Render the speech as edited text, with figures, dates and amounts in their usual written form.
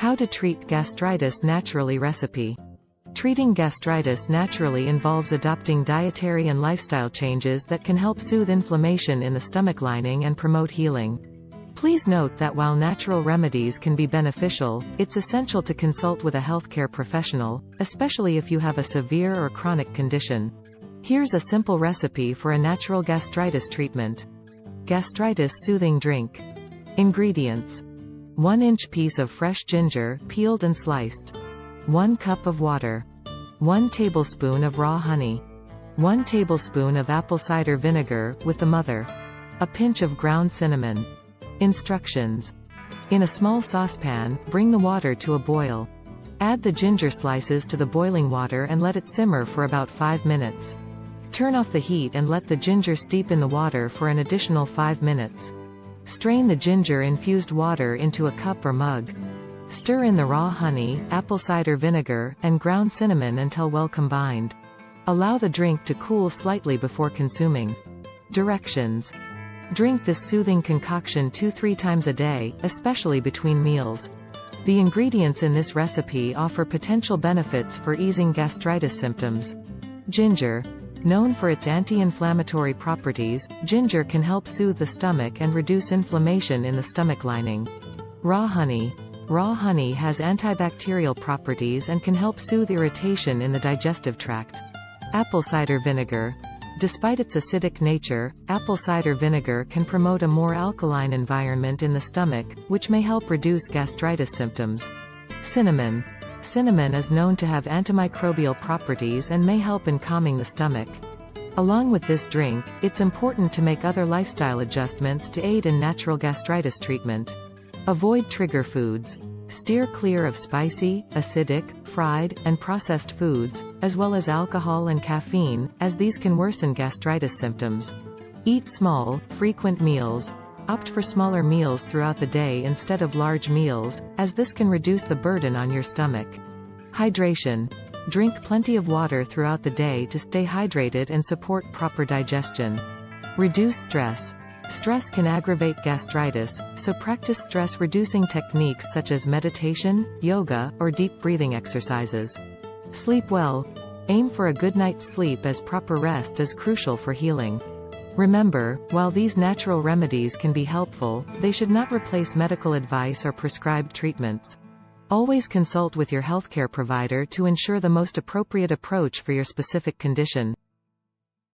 How to treat gastritis naturally recipe. Treating gastritis naturally involves adopting dietary and lifestyle changes that can help soothe inflammation in the stomach lining and promote healing. Please note that while natural remedies can be beneficial, it's essential to consult with a healthcare professional, especially if you have a severe or chronic condition. Here's a simple recipe for a natural gastritis treatment. Gastritis soothing drink. Ingredients: 1-inch piece of fresh ginger, peeled and sliced. 1 cup of water. 1 tablespoon of raw honey. 1 tablespoon of apple cider vinegar, with the mother. A pinch of ground cinnamon. Instructions. In a small saucepan, bring the water to a boil. Add the ginger slices to the boiling water and let it simmer for about 5 minutes. Turn off the heat and let the ginger steep in the water for an additional 5 minutes. Strain the ginger-infused water into a cup or mug. Stir in the raw honey, apple cider vinegar, and ground cinnamon until well combined. Allow the drink to cool slightly before consuming. Directions. Drink this soothing concoction 2-3 times a day, especially between meals. The ingredients in this recipe offer potential benefits for easing gastritis symptoms. Ginger. Known for its anti-inflammatory properties, ginger can help soothe the stomach and reduce inflammation in the stomach lining. Raw honey. Raw honey has antibacterial properties and can help soothe irritation in the digestive tract. Apple cider vinegar. Despite its acidic nature, apple cider vinegar can promote a more alkaline environment in the stomach, which may help reduce gastritis symptoms. Cinnamon. Cinnamon is known to have antimicrobial properties and may help in calming the stomach. Along with this drink, it's important to make other lifestyle adjustments to aid in natural gastritis treatment. Avoid trigger foods. Steer clear of spicy, acidic, fried, and processed foods, as well as alcohol and caffeine, as these can worsen gastritis symptoms. Eat small, frequent meals. Opt for smaller meals throughout the day instead of large meals, as this can reduce the burden on your stomach. Hydration. Drink plenty of water throughout the day to stay hydrated and support proper digestion. Reduce stress. Stress can aggravate gastritis, so practice stress-reducing techniques such as meditation, yoga, or deep breathing exercises. Sleep well. Aim for a good night's sleep, as proper rest is crucial for healing. Remember, while these natural remedies can be helpful, they should not replace medical advice or prescribed treatments. Always consult with your healthcare provider to ensure the most appropriate approach for your specific condition.